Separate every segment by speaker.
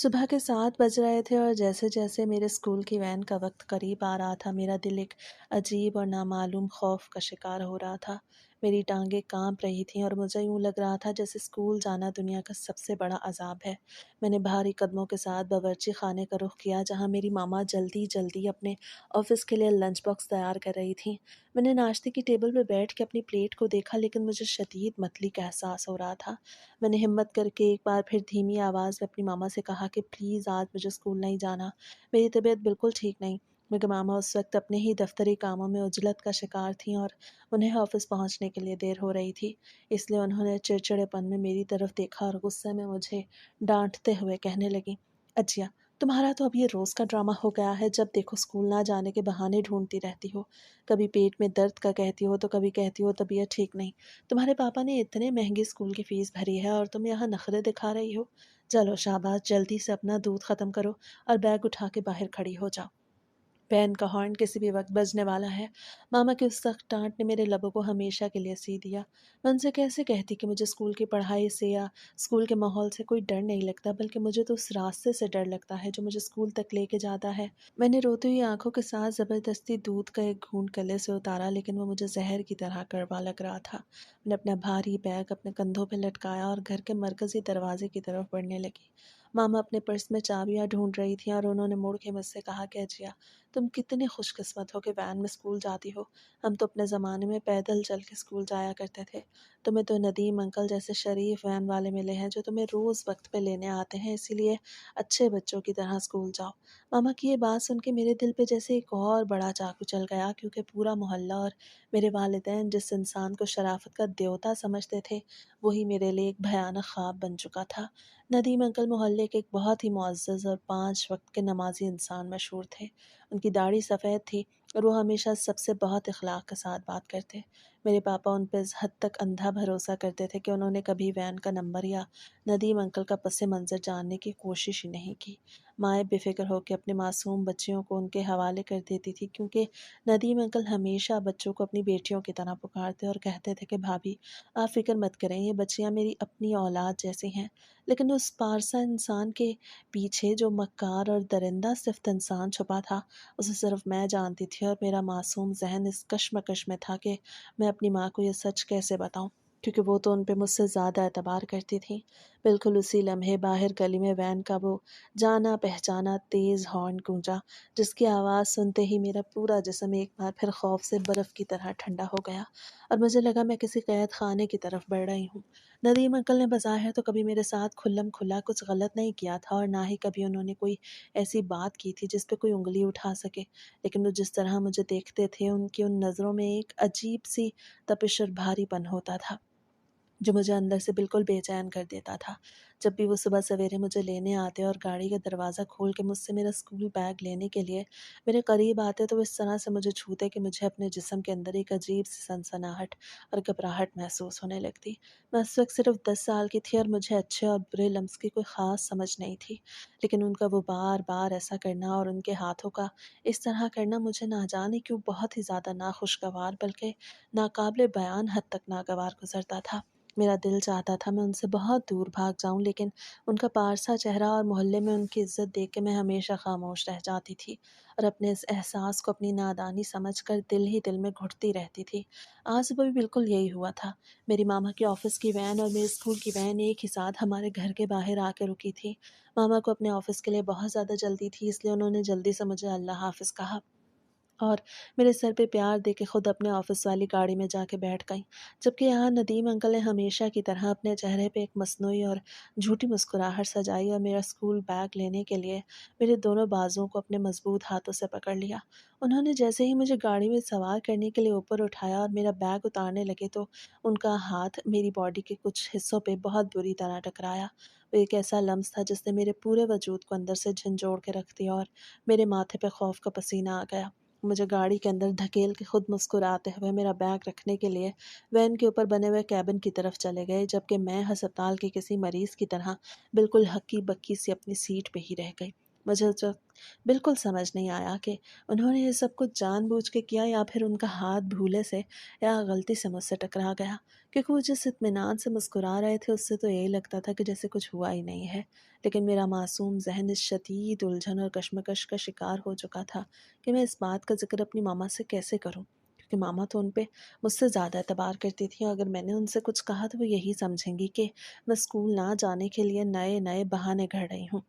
Speaker 1: صبح کے 7 بج رہے تھے اور جیسے جیسے میرے اسکول کی وین کا وقت قریب آ رہا تھا میرا دل ایک عجیب اور نامعلوم خوف کا شکار ہو رہا تھا۔ میری ٹانگیں کانپ رہی تھیں اور مجھے یوں لگ رہا تھا جیسے اسکول جانا دنیا کا سب سے بڑا عذاب ہے۔ میں نے بھاری قدموں کے ساتھ باورچی خانے کا رخ کیا جہاں میری ماما جلدی جلدی اپنے آفس کے لیے لنچ باکس تیار کر رہی تھیں۔ میں نے ناشتے کی ٹیبل پہ بیٹھ کے اپنی پلیٹ کو دیکھا لیکن مجھے شدید متلی کا احساس ہو رہا تھا۔ میں نے ہمت کر کے ایک بار پھر دھیمی آواز میں اپنی ماما سے کہا کہ پلیز آج مجھے اسکول نہیں جانا، میری طبیعت بالکل ٹھیک نہیں۔ مگر ماما اس وقت اپنے ہی دفتری کاموں میں عجلت کا شکار تھیں اور انہیں آفس پہنچنے کے لیے دیر ہو رہی تھی، اس لیے انہوں نے چڑچڑے پن میں میری طرف دیکھا اور غصے میں مجھے ڈانٹتے ہوئے کہنے لگی، اجیا تمہارا تو اب یہ روز کا ڈرامہ ہو گیا ہے، جب دیکھو اسکول نہ جانے کے بہانے ڈھونڈتی رہتی ہو، کبھی پیٹ میں درد کا کہتی ہو تو کبھی کہتی ہو طبیعت ٹھیک نہیں۔ تمہارے پاپا نے اتنے مہنگی اسکول کی فیس بھری ہے اور تم یہاں نخرے دکھا رہی ہو۔ چلو شاباش، جلدی سے اپنا دودھ ختم کرو اور بیگ اٹھا کے باہر کھڑی ہو جاؤ، وین کا ہارن کسی بھی وقت بجنے والا ہے۔ ماما کی اس سخت ڈانٹ نے میرے لبوں کو ہمیشہ کے لیے سی دیا۔ میں ان سے کیسے کہتی کہ مجھے اسکول کی پڑھائی سے یا اسکول کے ماحول سے کوئی ڈر نہیں لگتا، بلکہ مجھے تو اس راستے سے ڈر لگتا ہے جو مجھے اسکول تک لے کے جاتا ہے۔ میں نے روتی ہوئی آنکھوں کے ساتھ زبردستی دودھ کا ایک گھونٹ گلے سے اتارا لیکن وہ مجھے زہر کی طرح کڑوا لگ رہا تھا۔ میں نے اپنا بھاری بیگ اپنے کندھوں پہ لٹکایا اور گھر کے مرکزی دروازے کی طرف بڑھنے لگی۔ ماما اپنے پرس میں چابیاں ڈھونڈ رہی تھیں اور انہوں نے مڑ کے مجھ سے کہا کہ اجیا تم کتنی خوش قسمت ہو کہ وین میں اسکول جاتی ہو، ہم تو اپنے زمانے میں پیدل چل کے اسکول جایا کرتے تھے۔ تمہیں تو ندیم انکل جیسے شریف وین والے ملے ہیں جو تمہیں روز وقت پہ لینے آتے ہیں، اسی لیے اچھے بچوں کی طرح اسکول جاؤ۔ ماما کی یہ بات سن کے میرے دل پہ جیسے ایک اور بڑا چاقو چل گیا، کیونکہ پورا محلہ اور میرے والدین جس انسان کو شرافت کا دیوتا سمجھتے تھے وہی میرے لیے ایک بھیانک خواب بن چکا تھا۔ ندیم انکل محلے کے ایک بہت ہی معزز اور 5 وقت کے نمازی انسان مشہور تھے۔ ان کی داڑھی سفید تھی اور وہ ہمیشہ سب سے بہت اخلاق کے ساتھ بات کرتے۔ میرے پاپا ان پہ اس حد تک اندھا بھروسہ کرتے تھے کہ انہوں نے کبھی وین کا نمبر یا ندیم انکل کا پس منظر جاننے کی کوشش ہی نہیں کی۔ مائیں بے فکر ہو کے اپنے معصوم بچیوں کو ان کے حوالے کر دیتی تھی، کیونکہ ندیم انکل ہمیشہ بچوں کو اپنی بیٹیوں کی طرح پکارتے اور کہتے تھے کہ بھابھی آپ فکر مت کریں، یہ بچیاں میری اپنی اولاد جیسی ہیں۔ لیکن اس پارسا انسان کے پیچھے جو مکار اور درندہ صفت انسان چھپا تھا اسے صرف میں جانتی تھی، اور میرا معصوم ذہن اس کشمکش میں تھا کہ میں اپنی ماں کو یہ سچ کیسے بتاؤں، کیونکہ وہ تو ان پہ مجھ سے زیادہ اعتبار کرتی تھیں۔ بالکل اسی لمحے باہر گلی میں وین کا وہ جانا پہچانا تیز ہارن گونجا، جس کی آواز سنتے ہی میرا پورا جسم ایک بار پھر خوف سے برف کی طرح ٹھنڈا ہو گیا اور مجھے لگا میں کسی قید خانے کی طرف بڑھ رہی ہوں۔ ندیم انکل نے بظاہر تو کبھی میرے ساتھ کھلم کھلا کچھ غلط نہیں کیا تھا اور نہ ہی کبھی انہوں نے کوئی ایسی بات کی تھی جس پہ کوئی انگلی اٹھا سکے، لیکن وہ جس طرح مجھے دیکھتے تھے ان کی ان نظروں میں ایک عجیب سی تپش اور بھاری پن ہوتا تھا جو مجھے اندر سے بالکل بے چین کر دیتا تھا۔ جب بھی وہ صبح سویرے مجھے لینے آتے اور گاڑی کا دروازہ کھول کے مجھ سے میرا اسکول بیگ لینے کے لیے میرے قریب آتے تو وہ اس طرح سے مجھے چھوتے کہ مجھے اپنے جسم کے اندر ایک عجیب سی سنسناہٹ اور گھبراہٹ محسوس ہونے لگتی۔ میں اس وقت صرف 10 سال کی تھی اور مجھے اچھے اور برے لمس کی کوئی خاص سمجھ نہیں تھی، لیکن ان کا وہ بار بار ایسا کرنا اور ان کے ہاتھوں کا اس طرح کرنا مجھے نہ جانے کیوں بہت ہی زیادہ ناخوشگوار بلکہ ناقابل بیان حد تک ناگوار گزرتا تھا۔ میرا دل چاہتا تھا میں ان سے بہت دور بھاگ جاؤں، لیکن ان کا پارسا چہرہ اور محلے میں ان کی عزت دیکھ کے میں ہمیشہ خاموش رہ جاتی تھی اور اپنے اس احساس کو اپنی نادانی سمجھ کر دل ہی دل میں گھٹتی رہتی تھی۔ آج صبح بھی بالکل یہی ہوا تھا۔ میری ماما کی آفس کی وین اور میرے اسکول کی وین ایک ہی ساتھ ہمارے گھر کے باہر آ کے رکی تھی۔ ماما کو اپنے آفس کے لیے بہت زیادہ جلدی تھی، اس لیے انہوں نے جلدی سے مجھے اللہ حافظ کہا اور میرے سر پہ پیار دے کے خود اپنے آفس والی گاڑی میں جا کے بیٹھ گئیں، جبکہ یہاں ندیم انکل نے ہمیشہ کی طرح اپنے چہرے پہ ایک مصنوعی اور جھوٹی مسکراہٹ سجائی اور میرا اسکول بیگ لینے کے لیے میرے دونوں بازوؤں کو اپنے مضبوط ہاتھوں سے پکڑ لیا۔ انہوں نے جیسے ہی مجھے گاڑی میں سوار کرنے کے لیے اوپر اٹھایا اور میرا بیگ اتارنے لگے تو ان کا ہاتھ میری باڈی کے کچھ حصوں پہ بہت بری طرح ٹکرایا۔ وہ ایک ایسا لمس تھا جس نے میرے پورے وجود کو اندر سے جھنجھوڑ کے رکھ دیا اور میرے ماتھے پہ خوف کا پسینہ آ گیا۔ مجھے گاڑی کے اندر دھکیل کے خود مسکراتے ہوئے میرا بیگ رکھنے کے لیے وین کے اوپر بنے ہوئے کیبن کی طرف چلے گئے، جبکہ میں ہسپتال کے کسی مریض کی طرح بالکل ہکی بکی سی اپنی سیٹ پہ ہی رہ گئی۔ مجھے اس وقت بالकुल समझ नहीं आया कि उन्होंने ये सब कुछ जानबूझ के किया या फिर उनका हाथ भूले से या गलती से मुझसे टकरा गया, क्योंकि वो जिस इत्मीनान से मुस्कुरा रहे थे उससे तो यही लगता था कि जैसे कुछ हुआ ही नहीं है। लेकिन मेरा मासूम ज़हन इस शदीद उलझन और कशमकश का शिकार हो चुका था कि मैं इस बात का ज़िक्र अपनी मामा से कैसे करूं, क्योंकि मामा तो उन पे मुझसे ज़्यादा एतबार करती थी। अगर मैंने उनसे कुछ कहा तो वो यही समझेंगी कि मैं स्कूल ना जाने के लिए नए नए बहाने गढ़ रही हूँ।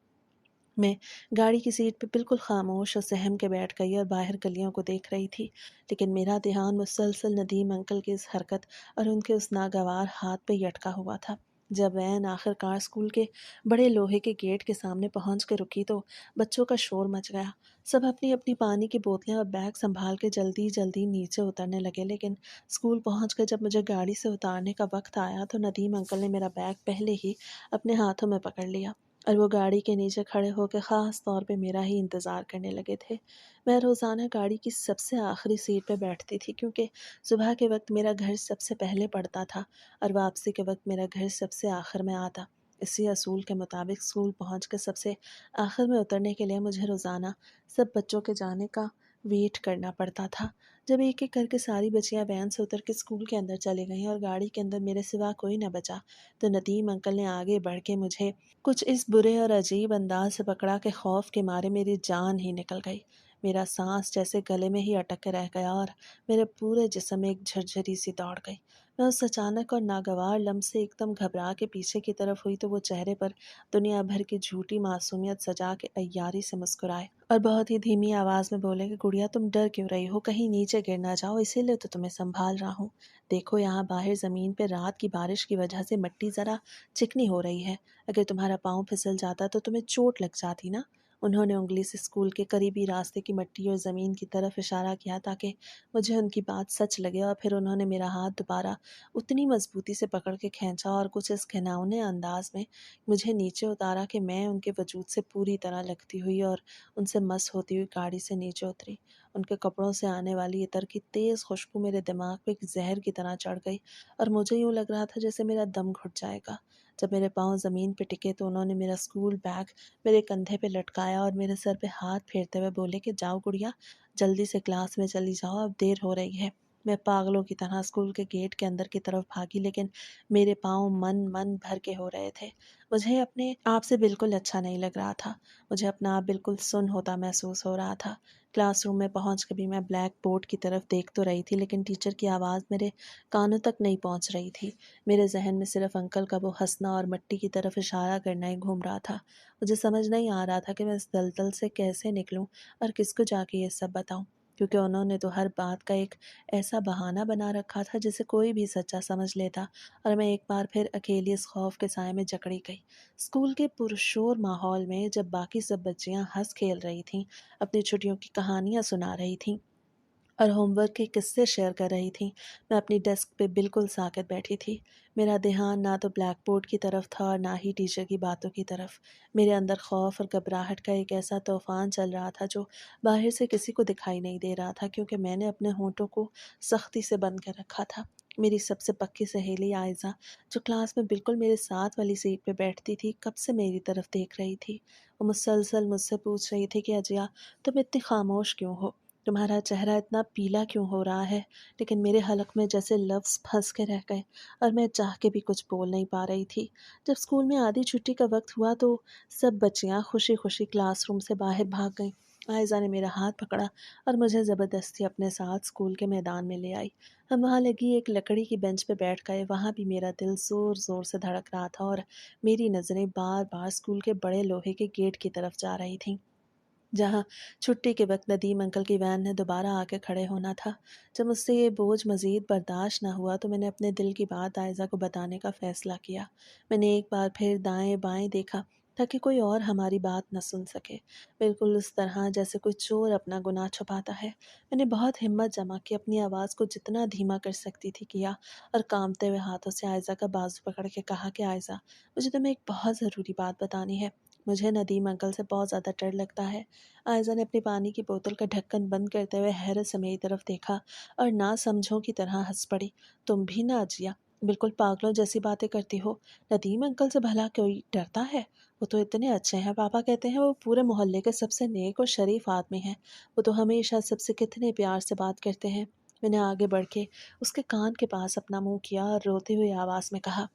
Speaker 1: मैं गाड़ी की सीट पे बिल्कुल खामोश और सहम के बैठ गई और बाहर गलियों को देख रही थी, लेकिन मेरा ध्यान मुसलसल नदीम अंकल की इस हरकत और उनके उस नागवार हाथ पे ही अटका हुआ था। जब वैन आखिरकार स्कूल के बड़े लोहे के गेट के सामने पहुंच के रुकी तो बच्चों का शोर मच गया। सब अपनी अपनी पानी की बोतलें और बैग संभाल के जल्दी जल्दी नीचे उतरने लगे, लेकिन स्कूल पहुंच कर जब मुझे गाड़ी से उतारने का वक्त आया तो नदीम अंकल ने मेरा बैग पहले ही अपने हाथों में पकड़ लिया और वो गाड़ी के नीचे खड़े होकर ख़ास तौर पे मेरा ही इंतज़ार करने लगे थे। मैं रोज़ाना गाड़ी की सबसे आखिरी सीट पे बैठती थी, क्योंकि सुबह के वक्त मेरा घर सबसे पहले पड़ता था और वापसी के वक्त मेरा घर सबसे आखिर में आता। इसी असूल के मुताबिक स्कूल पहुँच कर सबसे आखिर में उतरने के लिए मुझे रोज़ाना सब बच्चों के जाने का वेट करना पड़ता था। जब एक एक करके सारी बच्चियां वैन से उतर के स्कूल के अंदर चली गईं और गाड़ी के अंदर मेरे सिवा कोई न बचा, तो नदीम अंकल ने आगे बढ़ के मुझे कुछ इस बुरे और अजीब अंदाज से पकड़ा कि खौफ के मारे मेरी जान ही निकल गई। मेरा सांस जैसे गले में ही अटक के रह गया और मेरे पूरे जिस्म में एक झरझरी सी दौड़ गई। मैं उस अचानक और नागवार लम्हे से एकदम घबरा के पीछे की तरफ हुई तो वो चेहरे पर दुनिया भर की झूठी मासूमियत सजा के अय्यारी से मुस्कुराए और बहुत ही धीमी आवाज में बोले कि गुड़िया, तुम डर क्यों रही हो? कहीं नीचे गिर ना जाओ, इसीलिए तो तुम्हें संभाल रहा हूँ। देखो, यहाँ बाहर जमीन पे रात की बारिश की वजह से मिट्टी जरा चिकनी हो रही है। अगर तुम्हारा पाँव फिसल जाता तो तुम्हें चोट लग जाती ना। उन्होंने उंगली से स्कूल के करीबी रास्ते की मिट्टी और ज़मीन की तरफ इशारा किया ताकि मुझे उनकी बात सच लगे, और फिर उन्होंने मेरा हाथ दोबारा उतनी मजबूती से पकड़ के खींचा और कुछ इस घिनौने अंदाज में मुझे नीचे उतारा कि मैं उनके वजूद से पूरी तरह लगती हुई और उनसे मस होती हुई गाड़ी से नीचे उतरी। उनके कपड़ों से आने वाली इतर की तेज़ खुशबू मेरे दिमाग पे एक जहर की तरह चढ़ गई और मुझे यूँ लग रहा था जैसे मेरा दम घुट जाएगा। जब मेरे पाँव ज़मीन पे टिके तो उन्होंने मेरा स्कूल बैग मेरे कंधे पे लटकाया और मेरे सर पे हाथ फेरते हुए बोले कि जाओ गुड़िया, जल्दी से क्लास में चली जाओ, अब देर हो रही है। मैं पागलों की तरह स्कूल के गेट के अंदर की तरफ भागी, लेकिन मेरे पाँव मन मन भर के हो रहे थे। मुझे अपने आप से बिल्कुल अच्छा नहीं लग रहा था। मुझे अपना आप बिल्कुल सुन्न होता महसूस हो रहा था। क्लासरूम में पहुंच के भी मैं ब्लैक बोर्ड की तरफ देख तो रही थी, लेकिन टीचर की आवाज़ मेरे कानों तक नहीं पहुंच रही थी। मेरे जहन में सिर्फ अंकल का वो हंसना और मिट्टी की तरफ इशारा करना ही घूम रहा था। मुझे समझ नहीं आ रहा था कि मैं इस दलदल से कैसे निकलूं और किसको जाके ये सब बताऊं, क्योंकि उन्होंने तो हर बात का एक ऐसा बहाना बना रखा था जिसे कोई भी सच्चा समझ लेता। और मैं एक बार फिर अकेली इस खौफ के साए में जकड़ी गई। स्कूल के पुरशोर माहौल में जब बाकी सब बच्चियां हंस खेल रही थीं, अपनी छुट्टियों की कहानियां सुना रही थीं और होमवर्क के किस्से शेयर कर रही थी, मैं अपनी डेस्क पे बिल्कुल साकत बैठी थी। मेरा ध्यान ना तो ब्लैक बोर्ड की तरफ था और ना ही टीचर की बातों की तरफ। मेरे अंदर खौफ और घबराहट का एक ऐसा तूफान चल रहा था जो बाहर से किसी को दिखाई नहीं दे रहा था, क्योंकि मैंने अपने होठों को सख्ती से बंद कर रखा था। मेरी सबसे पक्की सहेली आयज़ा, जो क्लास में बिल्कुल मेरे साथ वाली सीट पे बैठती थी, कब से मेरी तरफ देख रही थी। वो मुसलसल मुझसे पूछ रही थी कि अजिया, तुम इतनी खामोश क्यों हो? तुम्हारा चेहरा इतना पीला क्यों हो रहा है? लेकिन मेरे हलक में जैसे लफ्ज़ फंस के रह गए और मैं चाह के भी कुछ बोल नहीं पा रही थी। जब स्कूल में आधी छुट्टी का वक्त हुआ तो सब बच्चियां खुशी खुशी क्लासरूम से बाहर भाग गईं। आयज़ा ने मेरा हाथ पकड़ा और मुझे ज़बरदस्ती अपने साथ स्कूल के मैदान में ले आई। हम वहाँ लगी एक लकड़ी की बेंच पे बैठ गए। वहाँ भी मेरा दिल ज़ोर ज़ोर से धड़क रहा था और मेरी नज़रें बार बार स्कूल के बड़े लोहे के गेट की तरफ जा रही थीं, जहाँ छुट्टी के वक्त नदीम अंकल की वैन ने दोबारा आके खड़े होना था। जब मुझसे ये बोझ मज़ीद बर्दाश्त ना हुआ तो मैंने अपने दिल की बात आयज़ा को बताने का फ़ैसला किया। मैंने एक बार फिर दाएं-बाएं देखा ताकि कोई और हमारी बात न सुन सके, बिल्कुल उस तरह जैसे कोई चोर अपना गुनाह छुपाता है। मैंने बहुत हिम्मत जमा के अपनी आवाज़ को जितना धीमा कर सकती थी किया और काँपते हुए हाथों से आयज़ा का बाजू पकड़ के कहा कि आयज़ा, मुझे तुम्हें एक बहुत ज़रूरी बात बतानी है। मुझे नदीम अंकल से बहुत ज़्यादा डर लगता है। आयज़ा ने अपनी पानी की बोतल का ढक्कन बंद करते हुए हैरत से मेरी तरफ देखा और ना समझों की तरह हंस पड़ी। तुम भी ना अजिया, बिल्कुल पागलों जैसी बातें करती हो। नदीम अंकल से भला कोई डरता है? वो तो इतने अच्छे हैं, पापा कहते हैं वो पूरे मोहल्ले के सबसे नेक और शरीफ आदमी हैं। वो तो हमेशा सबसे कितने प्यार से बात करते हैं। मैंने आगे बढ़ के उसके कान के पास अपना मुंह किया और रोती हुई आवाज़ में कहा,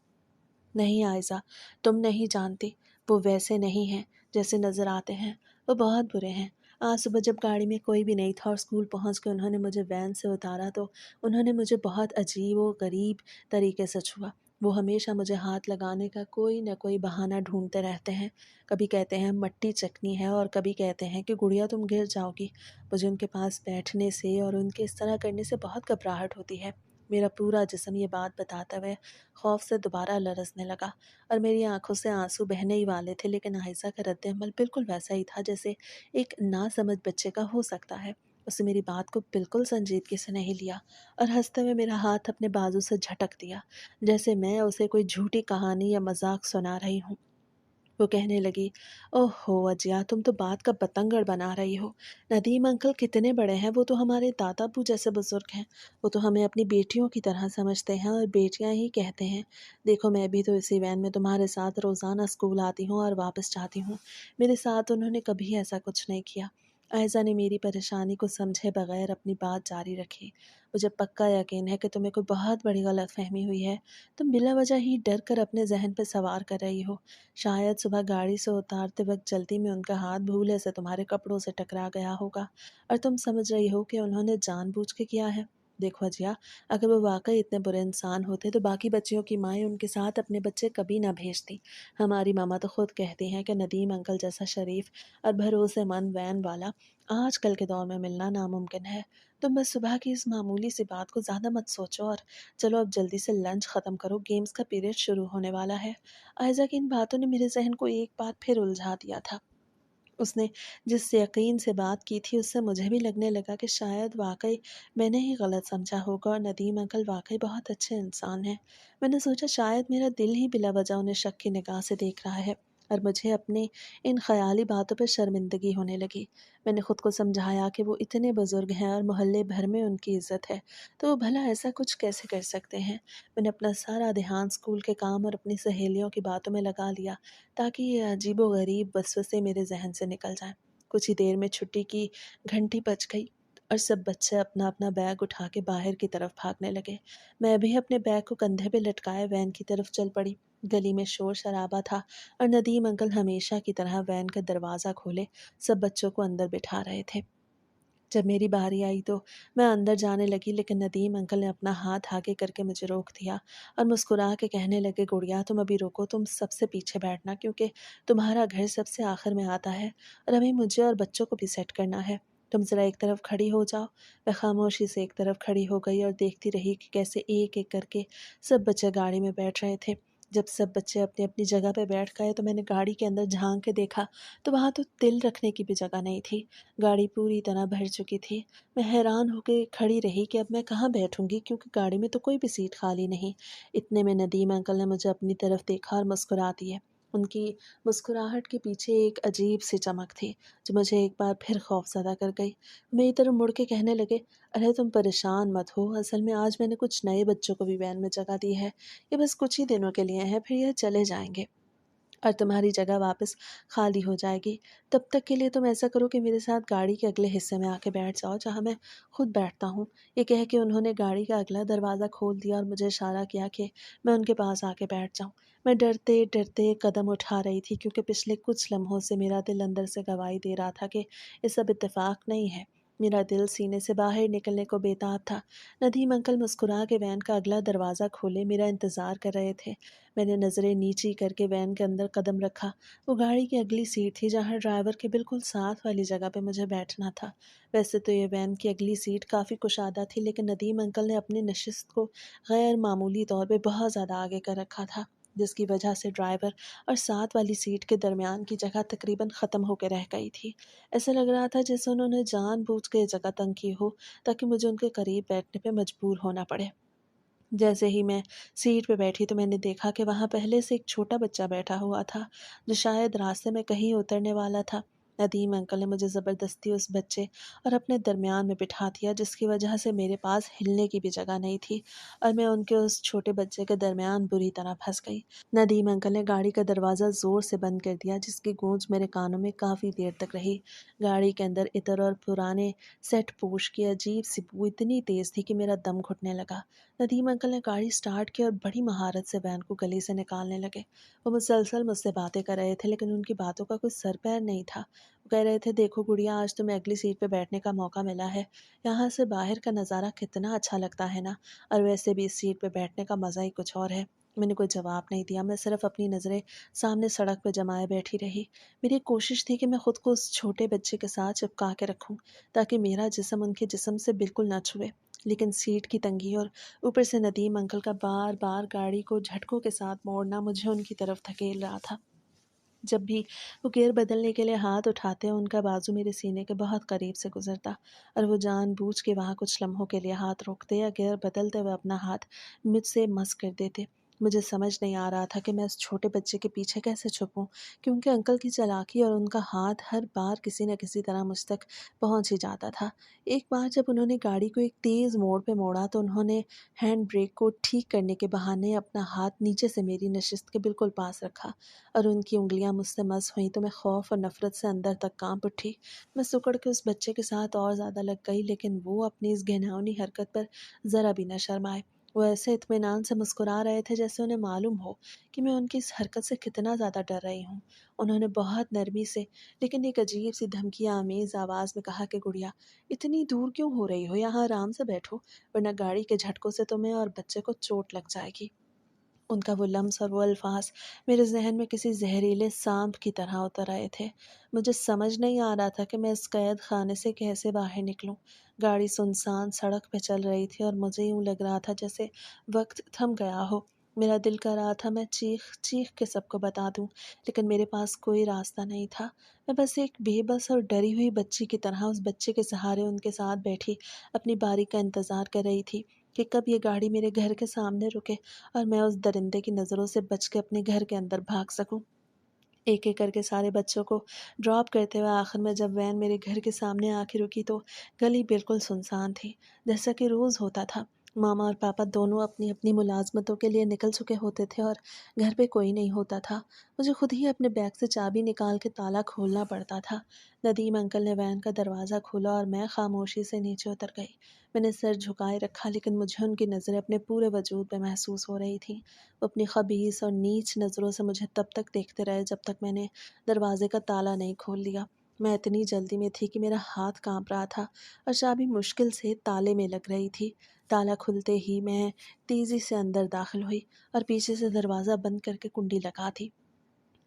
Speaker 1: नहीं आयज़ा, तुम नहीं जानती, वो वैसे नहीं हैं जैसे नज़र आते हैं, वो बहुत बुरे हैं। आज सुबह जब गाड़ी में कोई भी नहीं था और स्कूल पहुंच के उन्होंने मुझे वैन से उतारा तो उन्होंने मुझे बहुत अजीब और गरीब तरीके से छुआ। वो हमेशा मुझे हाथ लगाने का कोई न कोई बहाना ढूंढते रहते हैं। कभी कहते हैं मट्टी चकनी है और कभी कहते हैं कि गुड़िया तुम गिर जाओगी। मुझे उनके पास बैठने से और उनके इस तरह करने से बहुत घबराहट होती है। मेरा पूरा जिस्म ये बात बताते हुए खौफ से दोबारा लरसने लगा और मेरी आंखों से आंसू बहने ही वाले थे, लेकिन आयशा का रद्द-ए-अमल बिल्कुल वैसा ही था जैसे एक नासमझ बच्चे का हो सकता है। उसने मेरी बात को बिल्कुल संजीदगी से नहीं लिया और हंसते हुए मेरा हाथ अपने बाजू से झटक दिया, जैसे मैं उसे कोई झूठी कहानी या मजाक सुना रही हूँ। वो कहने लगी, ओहो अजिया, तुम तो बात का बतंगड़ बना रही हो। नदीम अंकल कितने बड़े हैं, वो तो हमारे दादापू जैसे बुजुर्ग हैं। वो तो हमें अपनी बेटियों की तरह समझते हैं और बेटियां ही कहते हैं। देखो मैं भी तो इसी वैन में तुम्हारे साथ रोज़ाना स्कूल आती हूँ और वापस जाती हूँ। मेरे साथ उन्होंने कभी ऐसा कुछ नहीं किया। आयज़ा ने मेरी परेशानी को समझे बगैर अपनी बात जारी रखी। मुझे पक्का यकीन है कि तुम्हें कोई बहुत बड़ी गलतफहमी हुई है। तुम बिला वजह ही डर कर अपने जहन पर सवार कर रही हो। शायद सुबह गाड़ी से उतारते वक्त जल्दी में उनका हाथ भूले से तुम्हारे कपड़ों से टकरा गया होगा और तुम समझ रही हो कि उन्होंने जानबूझ के किया है। देखो अजिया, अगर वो वाकई इतने बुरे इंसान होते तो बाकी बच्चियों की माएँ उनके साथ अपने बच्चे कभी ना भेजती। हमारी मामा तो खुद कहती हैं कि नदीम अंकल जैसा शरीफ और भरोसेमंद वैन वाला आजकल के दौर में मिलना नामुमकिन है। तुम बस सुबह की इस मामूली सी बात को ज़्यादा मत सोचो और चलो अब जल्दी से लंच ख़त्म करो, गेम्स का पीरियड शुरू होने वाला है। आयज़ा की इन बातों ने मेरे ज़हन को एक बार फिर उलझा दिया था। उसने जिस यकीन से बात की थी उससे मुझे भी लगने लगा कि शायद वाक़ई मैंने ही गलत समझा होगा और नदीम अंकल वाक़ई बहुत अच्छे इंसान हैं। मैंने सोचा शायद मेरा दिल ही बिला वजह उन्हें शक की निगाह से देख रहा है और मुझे अपने इन ख़याली बातों पर शर्मिंदगी होने लगी। मैंने खुद को समझाया कि वो इतने बुज़ुर्ग हैं और मोहल्ले भर में उनकी इज़्ज़त है, तो वो भला ऐसा कुछ कैसे कर सकते हैं। मैंने अपना सारा ध्यान स्कूल के काम और अपनी सहेलियों की बातों में लगा लिया ताकि ये अजीबो-गरीब वसवसे मेरे ज़हन से निकल जाएँ। कुछ ही देर में छुट्टी की घंटी बज गई और सब बच्चे अपना-अपना बैग उठा के बाहर की तरफ भागने लगे। मैं भी अपने बैग को कंधे पे लटकाए वैन की तरफ चल पड़ी। गली में शोर-शराबा था और नदीम अंकल हमेशा की तरह वैन का दरवाज़ा खोले सब बच्चों को अंदर बिठा रहे थे। जब मेरी बारी आई तो मैं अंदर जाने लगी, लेकिन नदीम अंकल ने अपना हाथ आगे करके मुझे रोक दिया और मुस्कुरा के कहने लगे, गुड़िया तुम अभी रुको, तुम सबसे पीछे बैठना क्योंकि तुम्हारा घर सबसे आखिर में आता है और अभी मुझे और बच्चों को भी सेट करना है। तुम ज़रा एक तरफ खड़ी हो जाओ। मैं खामोशी से एक तरफ खड़ी हो गई और देखती रही कि कैसे एक एक करके सब बच्चे गाड़ी में बैठ रहे थे। जब सब बच्चे अपनी अपनी जगह पे बैठ गए तो मैंने गाड़ी के अंदर झांक के देखा तो वहाँ तो तिल रखने की भी जगह नहीं थी। गाड़ी पूरी तरह भर चुकी थी। मैं हैरान होके खड़ी रही कि अब मैं कहाँ बैठूँगी क्योंकि गाड़ी में तो कोई भी सीट खाली नहीं। इतने में नदीम अंकल ने मुझे अपनी तरफ देखा और मुस्कुरा दिए। उनकी मुस्कुराहट के पीछे एक अजीब-सी चमक थी, जो मुझे एक बार फिर खौफ़ज़दा कर गई। मेरी तरफ मुड़ के कहने लगे, अरे तुम परेशान मत हो, असल में आज मैंने कुछ नए बच्चों को भी वैन में जगह दी है। ये बस कुछ ही दिनों के लिए हैं, फिर ये चले जाएँगे। और तुम्हारी जगह वापस खाली हो जाएगी। तब तक के लिए तुम ऐसा करो कि मेरे साथ गाड़ी के अगले हिस्से में आके बैठ जाओ जहाँ मैं खुद बैठता हूँ। ये कह के उन्होंने गाड़ी का अगला दरवाज़ा खोल दिया और मुझे इशारा किया कि मैं उनके पास आके बैठ जाऊँ। मैं डरते-डरते कदम उठा रही थी क्योंकि पिछले कुछ लम्हों से मेरा दिल अंदर से गवाही दे रहा था कि ये सब इत्तेफ़ाक नहीं है। मेरा दिल सीने से बाहर निकलने को बेताब था। नदीम अंकल मुस्कुरा के वैन का अगला दरवाज़ा खोले मेरा इंतज़ार कर रहे थे। मैंने नज़रें नीची करके वैन के अंदर कदम रखा। वो गाड़ी की अगली सीट थी जहाँ ड्राइवर के बिल्कुल साथ वाली जगह पे मुझे बैठना था। वैसे तो ये वैन की अगली सीट काफ़ी कुशादा थी, लेकिन नदीम अंकल ने अपनी नशिस्त को गैर मामूली तौर पे बहुत ज़्यादा आगे कर रखा था, जिसकी वजह से ड्राइवर और साथ वाली सीट के दरमियान की जगह तकरीबन ख़त्म होकर रह गई थी। ऐसा लग रहा था जैसे उन्होंने जानबूझ के ये जगह तंग की हो ताकि मुझे उनके करीब बैठने पे मजबूर होना पड़े। जैसे ही मैं सीट पे बैठी तो मैंने देखा कि वहाँ पहले से एक छोटा बच्चा बैठा हुआ था, जो शायद रास्ते में कहीं उतरने वाला था। ندیم انکل نے مجھے زبردستی اس بچے اور اپنے درمیان میں بٹھا دیا جس کی وجہ سے میرے پاس ہلنے کی بھی جگہ نہیں تھی اور میں ان کے اس چھوٹے بچے کے درمیان بری طرح پھنس گئی۔ ندیم انکل نے گاڑی کا دروازہ زور سے بند کر دیا جس کی گونج میرے کانوں میں کافی دیر تک رہی۔ گاڑی کے اندر عطر اور پرانے سیٹ پوش کی عجیب سی بو اتنی تیز تھی کہ میرا دم گھٹنے لگا۔ ندیم انکل نے گاڑی سٹارٹ کی اور بڑی مہارت سے وین کو گلی سے نکالنے لگے۔ وہ مسلسل مجھ سے باتیں کر رہے تھے لیکن ان کی باتوں کا کوئی سر پیر نہیں تھا۔ وہ کہہ رہے تھے، دیکھو گڑیا، آج تمہیں اگلی سیٹ پہ بیٹھنے کا موقع ملا ہے۔ یہاں سے باہر کا نظارہ کتنا اچھا لگتا ہے نا، اور ویسے بھی اس سیٹ پہ بیٹھنے کا مزہ ہی کچھ اور ہے۔ میں نے کوئی جواب نہیں دیا، میں صرف اپنی نظریں سامنے سڑک پہ جمائے بیٹھی رہی۔ میری کوشش تھی کہ میں خود کو اس چھوٹے بچے کے ساتھ چپکا کے رکھوں تاکہ میرا جسم ان کے جسم سے بالکل نہ چھوئے، لیکن سیٹ کی تنگی اور اوپر سے ندیم انکل کا بار بار گاڑی کو جھٹکوں کے ساتھ موڑنا مجھے ان کی طرف دھکیل رہا تھا۔ جب بھی وہ گیئر بدلنے کے لیے ہاتھ اٹھاتے ان کا بازو میرے سینے کے بہت قریب سے گزرتا اور وہ جان بوجھ کے وہاں کچھ لمحوں کے لیے ہاتھ روکتے یا گیئر بدلتے ہوئے اپنا ہاتھ مجھ سے مس کر دیتے۔ مجھے سمجھ نہیں آ رہا تھا کہ میں اس چھوٹے بچے کے پیچھے کیسے چھپوں، کیونکہ انکل کی چالاکی اور ان کا ہاتھ ہر بار کسی نہ کسی طرح مجھ تک پہنچ ہی جاتا تھا۔ ایک بار جب انہوں نے گاڑی کو ایک تیز موڑ پہ موڑا تو انہوں نے ہینڈ بریک کو ٹھیک کرنے کے بہانے اپنا ہاتھ نیچے سے میری نشست کے بالکل پاس رکھا اور ان کی انگلیاں مجھ سے مس ہوئیں تو میں خوف اور نفرت سے اندر تک کانپ اٹھی۔ میں سکڑ کے اس بچے کے ساتھ اور زیادہ لگ گئی، لیکن وہ اپنی اس گھناؤنی حرکت پر ذرا بھی نہ شرمائے۔ وہ ایسے اطمینان سے مسکرا رہے تھے جیسے انہیں معلوم ہو کہ میں ان کی اس حرکت سے کتنا زیادہ ڈر رہی ہوں۔ انہوں نے بہت نرمی سے لیکن ایک عجیب سی دھمکی آمیز آواز میں کہا کہ گڑیا، اتنی دور کیوں ہو رہی ہو؟ یہاں آرام سے بیٹھو، ورنہ گاڑی کے جھٹکوں سے تمہیں اور بچے کو چوٹ لگ جائے گی۔ ان کا وہ لمس اور وہ الفاظ میرے ذہن میں کسی زہریلے سانپ کی طرح اتر آئے تھے۔ مجھے سمجھ نہیں آ رہا تھا کہ میں اس قید خانے سے کیسے باہر نکلوں۔ گاڑی سنسان سڑک پہ چل رہی تھی اور مجھے یوں لگ رہا تھا جیسے وقت تھم گیا ہو۔ میرا دل کر رہا تھا میں چیخ چیخ کے سب کو بتا دوں، لیکن میرے پاس کوئی راستہ نہیں تھا۔ میں بس ایک بے بس اور ڈری ہوئی بچی کی طرح اس بچے کے سہارے ان کے ساتھ بیٹھی اپنی باری کا انتظار کر رہی تھی کہ کب یہ گاڑی میرے گھر کے سامنے رکے اور میں اس درندے کی نظروں سے بچ کے اپنے گھر کے اندر بھاگ سکوں۔ ایک ایک کر کے سارے بچوں کو ڈراپ کرتے ہوئے آخر میں جب وین میرے گھر کے سامنے آ کے رکی تو گلی بالکل سنسان تھی، جیسا کہ روز ہوتا تھا۔ ماما اور پاپا دونوں اپنی اپنی ملازمتوں کے لیے نکل چکے ہوتے تھے اور گھر پہ کوئی نہیں ہوتا تھا۔ مجھے خود ہی اپنے بیگ سے چابی نکال کے تالا کھولنا پڑتا تھا۔ ندیم انکل نے وین کا دروازہ کھولا اور میں خاموشی سے نیچے اتر گئی۔ میں نے سر جھکائے رکھا لیکن مجھے ان کی نظریں اپنے پورے وجود پہ محسوس ہو رہی تھیں۔ وہ اپنی خبیث اور نیچ نظروں سے مجھے تب تک دیکھتے رہے جب تک میں نے دروازے کا تالا نہیں کھول لیا۔ میں اتنی جلدی میں تھی کہ میرا ہاتھ کانپ رہا تھا اور چابی مشکل سے تالے میں لگ رہی تھی۔ تالا کھلتے ہی میں تیزی سے اندر داخل ہوئی اور پیچھے سے دروازہ بند کر کے کنڈی لگا دی۔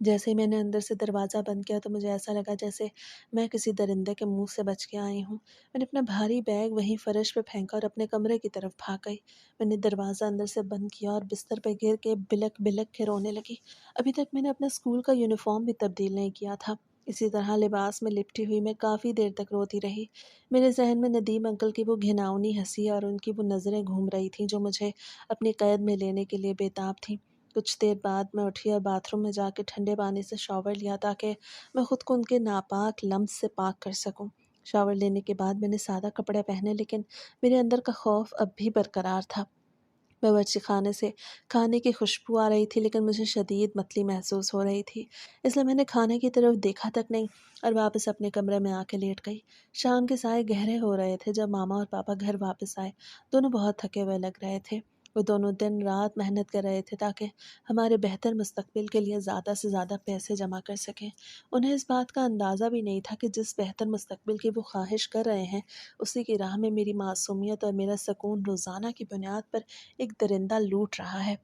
Speaker 1: جیسے ہی میں نے اندر سے دروازہ بند کیا تو مجھے ایسا لگا جیسے میں کسی درندے کے منہ سے بچ کے آئی ہوں۔ میں نے اپنا بھاری بیگ وہیں فرش پہ پھینکا اور اپنے کمرے کی طرف بھاگ گئی۔ میں نے دروازہ اندر سے بند کیا اور بستر پہ گر کے بلک بلک کے رونے لگی۔ ابھی تک میں نے اپنا اسکول کا یونیفارم بھی تبدیل نہیں کیا تھا۔ اسی طرح لباس میں لپٹی ہوئی میں کافی دیر تک روتی رہی۔ میرے ذہن میں ندیم انکل کی وہ گھناؤنی ہنسی اور ان کی وہ نظریں گھوم رہی تھیں جو مجھے اپنی قید میں لینے کے لیے بے تاب تھیں۔ کچھ دیر بعد میں اٹھی اور باتھ روم میں جا کے ٹھنڈے پانی سے شاور لیا تاکہ میں خود کو ان کے ناپاک لمس سے پاک کر سکوں۔ شاور لینے کے بعد میں نے سادہ کپڑے پہنے لیکن میرے اندر کا خوف اب بھی برقرار تھا۔ باورچی خانے سے کھانے کی خوشبو آ رہی تھی لیکن مجھے شدید متلی محسوس ہو رہی تھی، اس لیے میں نے کھانے کی طرف دیکھا تک نہیں اور واپس اپنے کمرے میں آ کے لیٹ گئی۔ شام کے سائے گہرے ہو رہے تھے جب ماما اور پاپا گھر واپس آئے۔ دونوں بہت تھکے ہوئے لگ رہے تھے۔ وہ دونوں دن رات محنت کر رہے تھے تاکہ ہمارے بہتر مستقبل کے لیے زیادہ سے زیادہ پیسے جمع کر سکیں۔ انہیں اس بات کا اندازہ بھی نہیں تھا کہ جس بہتر مستقبل کی وہ خواہش کر رہے ہیں اسی کی راہ میں میری معصومیت اور میرا سکون روزانہ کی بنیاد پر ایک درندہ لوٹ رہا ہے۔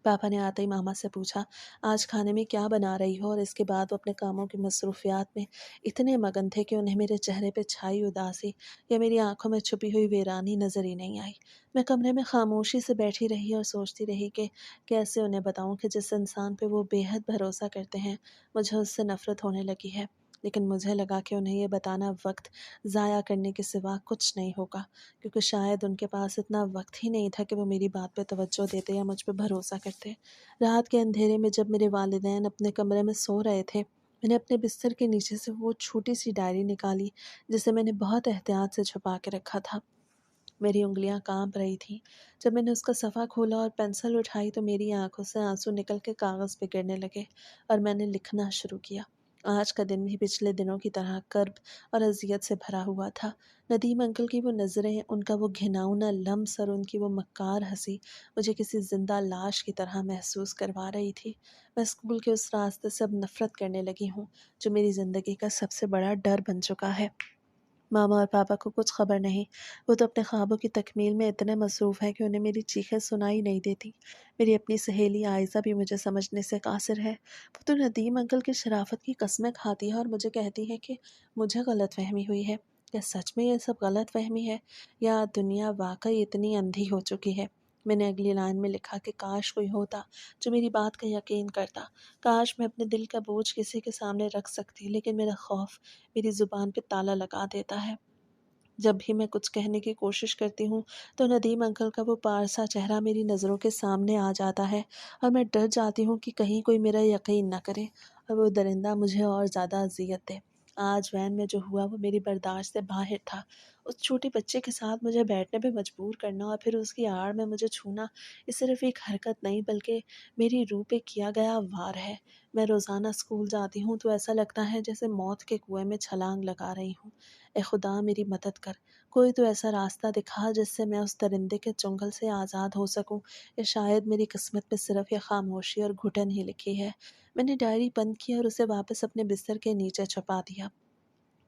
Speaker 1: پاپا نے آتے ہی ماما سے پوچھا، آج کھانے میں کیا بنا رہی ہو؟ اور اس کے بعد وہ اپنے کاموں کی مصروفیات میں اتنے مگن تھے کہ انہیں میرے چہرے پہ چھائی اداسی یا میری آنکھوں میں چھپی ہوئی ویرانی نظر ہی نہیں آئی۔ میں کمرے میں خاموشی سے بیٹھی رہی اور سوچتی رہی کہ کیسے انہیں بتاؤں کہ جس انسان پہ وہ بے حد بھروسہ کرتے ہیں مجھے اس سے نفرت ہونے لگی ہے، لیکن مجھے لگا کہ انہیں یہ بتانا وقت ضائع کرنے کے سوا کچھ نہیں ہوگا، کیونکہ شاید ان کے پاس اتنا وقت ہی نہیں تھا کہ وہ میری بات پہ توجہ دیتے یا مجھ پہ بھروسہ کرتے۔ رات کے اندھیرے میں جب میرے والدین اپنے کمرے میں سو رہے تھے मैंने अपने बिस्तर के नीचे से वो छोटी-सी डायरी निकाली, जिसे मैंने बहुत एहतियात से छुपा के रखा था। मेरी उँगलियाँ काँप रही थीं। जब मैंने उसका सफ़ा खोला और पेंसिल उठाई तो मेरी आँखों से आँसू निकल के कागज़ पे गिरने लगे और मैंने लिखना शुरू किया। आज का दिन भी पिछले दिनों की तरह कर्ब और अज़ियत से भरा हुआ था। नदीम अंकल की वो नज़रें, उनका वो घिनौना लम्स और उनकी वो मक्कार हँसी मुझे किसी ज़िंदा लाश की तरह महसूस करवा रही थी। मैं स्कूल के उस रास्ते से अब नफ़रत करने लगी हूँ, जो मेरी ज़िंदगी का सबसे बड़ा डर बन चुका है। मामा और पापा को कुछ खबर नहीं। वो तो अपने ख्वाबों की तकमील में इतने मसरूफ़ हैं कि उन्हें मेरी चीखें सुनाई नहीं देती। मेरी अपनी सहेली आयज़ा भी मुझे समझने से कासिर है। वो तो नदीम अंकल की शराफ़त की कस्में खाती है और मुझे कहती है कि मुझे गलतफ़हमी हुई है। क्या सच में ये सब गलतफ़हमी है, या दुनिया वाक़ई इतनी अंधी हो चुकी है? मैंने अगली लाइन में लिखा कि काश कोई होता जो मेरी बात का यकीन करता। काश मैं अपने दिल का बोझ किसी के सामने रख सकती, लेकिन मेरा खौफ मेरी ज़ुबान पे ताला लगा देता है। जब भी मैं कुछ कहने की कोशिश करती हूँ, तो नदीम अंकल का वो पारसा चेहरा मेरी नज़रों के सामने आ जाता है और मैं डर जाती हूँ कि कहीं कोई मेरा यकीन ना करे और वो दरिंदा मुझे और ज़्यादा अज़ियत दे। आज वैन में जो हुआ वो मेरी बर्दाश्त से बाहर था। उस छोटे बच्चे के साथ मुझे बैठने पे मजबूर करना और फिर उसकी आड़ में मुझे छूना, ये सिर्फ़ एक हरकत नहीं बल्कि मेरी रूह पे किया गया वार है। मैं रोज़ाना स्कूल जाती हूँ तो ऐसा लगता है जैसे मौत के कुएँ में छलांग लगा रही हूँ। ए खुदा, मेरी मदद कर। कोई तो ऐसा रास्ता दिखा जिससे मैं उस दरिंदे के चुंगल से आज़ाद हो सकूं, या शायद मेरी किस्मत में सिर्फ ये खामोशी और घुटन ही लिखी है। मैंने डायरी बंद की और उसे वापस अपने बिस्तर के नीचे छुपा दिया।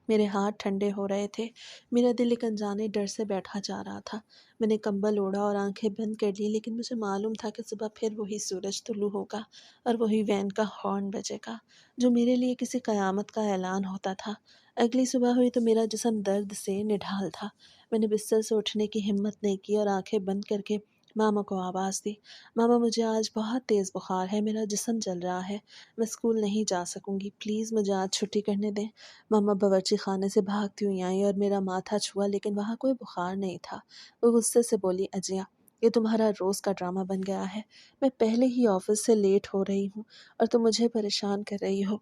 Speaker 1: मेरे हाथ ठंडे हो रहे थे। मेरा दिल एक अनजाने डर से बैठा जा रहा था। मैंने कंबल ओढ़ा और आंखें बंद कर ली, लेकिन मुझे मालूम था कि सुबह फिर वही सूरज तुलू होगा और वही वैन का हॉर्न बजेगा, जो मेरे लिए किसी क़यामत का ऐलान होता था। अगली सुबह हुई तो मेरा जिस्म दर्द से निढाल था। मैंने बिस्तर से उठने की हिम्मत नहीं की और आंखें बंद करके मामा को आवाज़ दी। मामा, मुझे आज बहुत तेज़ बुखार है, मेरा जिस्म जल रहा है, मैं स्कूल नहीं जा सकूंगी, प्लीज़ मुझे आज छुट्टी करने दें। मम्मा बावर्ची खाने से भागती हुई आई और मेरा माथा छुआ, लेकिन वहाँ कोई बुखार नहीं था। वो गुस्से से बोली, अजिया, ये तुम्हारा रोज़ का ड्रामा बन गया है। मैं पहले ही ऑफिस से लेट हो रही हूँ और तुम मुझे परेशान कर रही हो।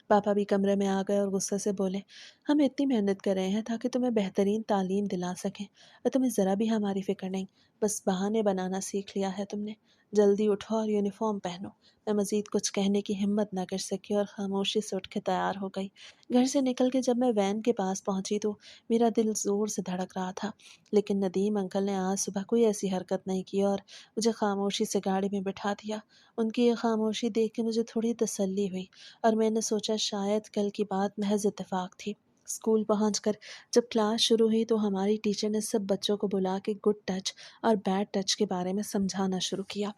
Speaker 1: पापा भी कमरे में आ गए और गुस्से से बोले, हम इतनी मेहनत कर रहे हैं ताकि तुम्हें बेहतरीन तालीम दिला सकें और तुम्हें ज़रा भी हमारी फ़िक्र नहीं, बस बहाने बनाना सीख लिया है तुमने। जल्दी उठो और यूनिफॉर्म पहनो। मैं मज़ीद कुछ कहने की हिम्मत ना कर सकी और खामोशी से उठ के तैयार हो गई। घर से निकल के जब मैं वैन के पास पहुंची तो मेरा दिल ज़ोर से धड़क रहा था, लेकिन नदीम अंकल ने आज सुबह कोई ऐसी हरकत नहीं की और मुझे खामोशी से गाड़ी में बिठा दिया। उनकी ये खामोशी देख के मुझे थोड़ी तसल्ली हुई और मैंने सोचा शायद कल की बात महज़ इत्तेफाक थी। स्कूल पहुंचकर जब क्लास शुरू हुई तो हमारी टीचर ने सब बच्चों को बुला के गुड टच और बैड टच के बारे में समझाना शुरू किया।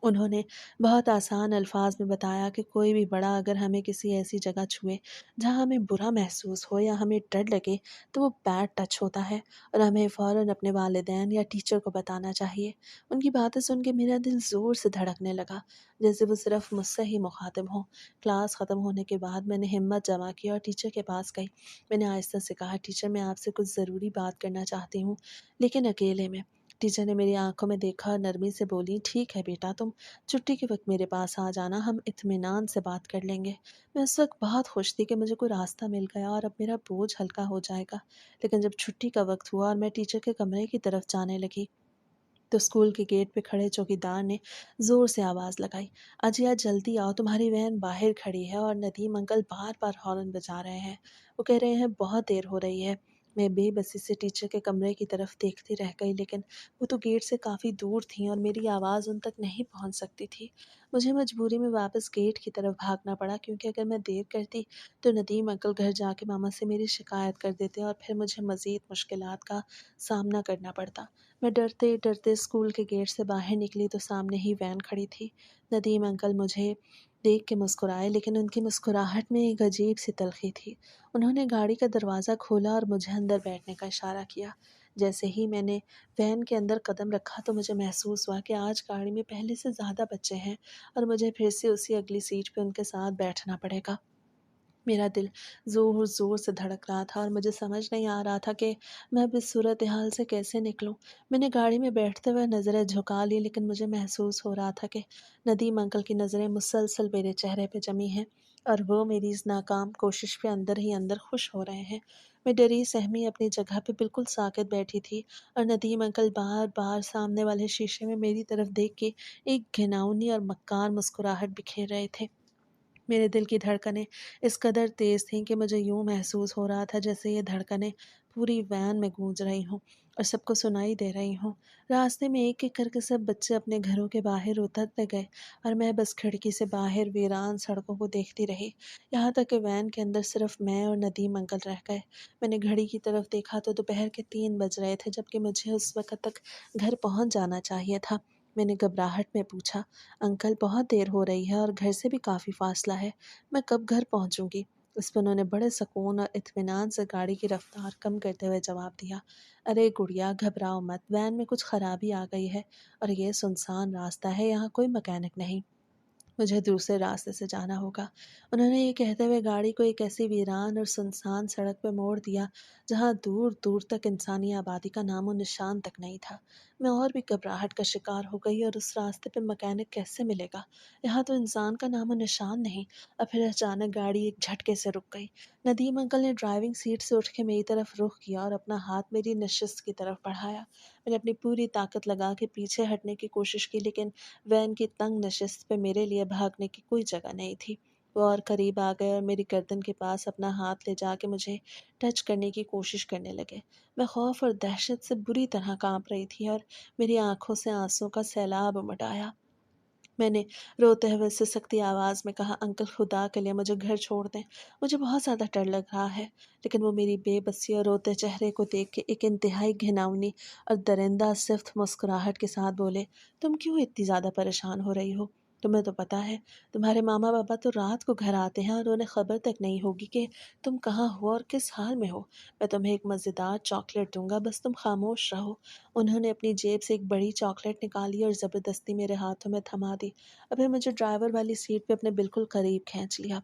Speaker 1: उन्होंने बहुत आसान अल्फाज में बताया कि कोई भी बड़ा अगर हमें किसी ऐसी जगह छुए जहां हमें बुरा महसूस हो या हमें डर लगे, तो वो बैड टच होता है और हमें फ़ौरन अपने वालिदैन या टीचर को बताना चाहिए। उनकी बातें सुन के मेरा दिल ज़ोर से धड़कने लगा, जैसे वो सिर्फ मुझसे ही मुखातिब हों। क्लास ख़त्म होने के बाद मैंने हिम्मत जमा की और टीचर के पास गई। मैंने आहिस्ता से कहा, टीचर, मैं आपसे कुछ ज़रूरी बात करना चाहती हूँ, लेकिन अकेले में। टीचर ने मेरी आंखों में देखा और नरमी से बोली, ठीक है बेटा, तुम छुट्टी के वक्त मेरे पास आ जाना, हम इत्मीनान से बात कर लेंगे। मैं उस वक्त बहुत खुश थी कि मुझे कोई रास्ता मिल गया और अब मेरा बोझ हल्का हो जाएगा। लेकिन जब छुट्टी का वक्त हुआ और मैं टीचर के कमरे की तरफ जाने लगी तो स्कूल के गेट पे खड़े चौकीदार ने ज़ोर से आवाज़ लगाई, अजिया, जल्दी आओ, तुम्हारी वैन बाहर खड़ी है और नदीम अंकल बार बार हॉर्न बजा रहे हैं। वो कह रहे हैं बहुत देर हो रही है। मैं बेबसी से टीचर के कमरे की तरफ देखती रह गई, लेकिन वो तो गेट से काफ़ी दूर थी और मेरी आवाज़ उन तक नहीं पहुंच सकती थी। मुझे मजबूरी में वापस गेट की तरफ भागना पड़ा, क्योंकि अगर मैं देर करती तो नदीम अंकल घर जाके मामा से मेरी शिकायत कर देते और फिर मुझे मज़ीद मुश्किलात का सामना करना पड़ता। मैं डरते डरते स्कूल के गेट से बाहर निकली तो सामने ही वैन खड़ी थी। नदीम अंकल मुझे देख के मुस्कुराए, लेकिन उनकी मुस्कुराहट में एक अजीब सी तलखी थी। उन्होंने गाड़ी का दरवाज़ा खोला और मुझे अंदर बैठने का इशारा किया। जैसे ही मैंने वैन के अंदर कदम रखा तो मुझे महसूस हुआ कि आज गाड़ी में पहले से ज़्यादा बच्चे हैं और मुझे फिर से उसी अगली सीट पे उनके साथ बैठना पड़ेगा। मेरा दिल ज़ोर-ज़ोर से धड़क रहा था और मुझे समझ नहीं आ रहा था कि मैं अब इस सूरत-ए-हाल से कैसे निकलूँ। मैंने गाड़ी में बैठते हुए नज़रें झुका ली, लेकिन मुझे महसूस हो रहा था कि नदीम अंकल की नज़रें मुसलसल मेरे चेहरे पे जमी हैं। اور وہ میری اس ناکام کوشش پہ اندر ہی اندر خوش ہو رہے ہیں۔ میں ڈری سہمی اپنی جگہ پہ بالکل ساکت بیٹھی تھی، اور ندیم انکل بار بار سامنے والے شیشے میں میری طرف دیکھ کے ایک گھناؤنی اور مکار مسکراہٹ بکھیر رہے تھے۔ میرے دل کی دھڑکنیں اس قدر تیز تھیں کہ مجھے یوں محسوس ہو رہا تھا جیسے یہ دھڑکنیں پوری وین میں گونج رہی ہوں اور سب کو سنائی دے رہی ہوں۔ راستے میں ایک ایک کر کے سب بچے اپنے گھروں کے باہر اترتے گئے، اور میں بس کھڑکی سے باہر ویران سڑکوں کو دیکھتی رہی، یہاں تک کہ وین کے اندر صرف میں اور ندیم انکل رہ گئے۔ میں نے گھڑی کی طرف دیکھا تو دوپہر کے 3 بج رہے تھے، جبکہ مجھے اس وقت تک گھر پہنچ جانا چاہیے تھا۔ میں نے گھبراہٹ میں پوچھا، انکل بہت دیر ہو رہی ہے اور گھر سے بھی کافی فاصلہ ہے، میں کب گھر پہنچوں گی؟ اس پر انہوں نے بڑے سکون اور اطمینان سے گاڑی کی رفتار کم کرتے ہوئے جواب دیا، ارے گڑیا گھبراؤ مت، وین میں کچھ خرابی آ گئی ہے اور یہ سنسان راستہ ہے، یہاں کوئی مکینک نہیں، مجھے دوسرے راستے سے جانا ہوگا۔ انہوں نے یہ کہتے ہوئے گاڑی کو ایک ایسی ویران اور سنسان سڑک پہ موڑ دیا جہاں دور دور تک انسانی آبادی کا نام و نشان تک نہیں تھا۔ میں اور بھی گھبراہٹ کا شکار ہو گئی، اور اس راستے پہ مکینک کیسے ملے گا؟ یہاں تو انسان کا نام و نشان نہیں۔ اور پھر اچانک گاڑی ایک جھٹکے سے رک گئی۔ ندیم انکل نے ڈرائیونگ سیٹ سے اٹھ کے میری طرف رخ کیا اور اپنا ہاتھ میری نشست کی طرف بڑھایا۔ میں نے اپنی پوری طاقت لگا کے پیچھے ہٹنے کی کوشش کی، لیکن وین کی تنگ نشست پہ میرے لیے بھاگنے کی کوئی جگہ نہیں تھی۔ وہ اور قریب آ گئے اور میری گردن کے پاس اپنا ہاتھ لے جا کے مجھے ٹچ کرنے کی کوشش کرنے لگے۔ میں خوف اور دہشت سے بری طرح کانپ رہی تھی، اور میری آنکھوں سے آنسوں کا سیلاب امڈ آیا۔ میں نے روتے ہوئے سسکتی آواز میں کہا، انکل خدا کے لیے مجھے گھر چھوڑ دیں، مجھے بہت زیادہ ڈر لگ رہا ہے۔ لیکن وہ میری بے بسی اور روتے چہرے کو دیکھ کے ایک انتہائی گھناؤنی اور درندہ صفت مسکراہٹ کے ساتھ بولے، تم کیوں اتنی زیادہ پریشان ہو رہی ہو؟ تمہیں تو پتہ ہے تمہارے ماما بابا تو رات کو گھر آتے ہیں اور انہیں خبر تک نہیں ہوگی کہ تم کہاں ہو اور کس حال میں ہو۔ میں تمہیں ایک مزیدار چاکلیٹ دوں گا، بس تم خاموش رہو۔ انہوں نے اپنی جیب سے ایک بڑی چاکلیٹ نکالی اور زبردستی میرے ہاتھوں میں تھما دی، اور پھر مجھے ڈرائیور والی سیٹ پہ اپنے بالکل قریب کھینچ لیا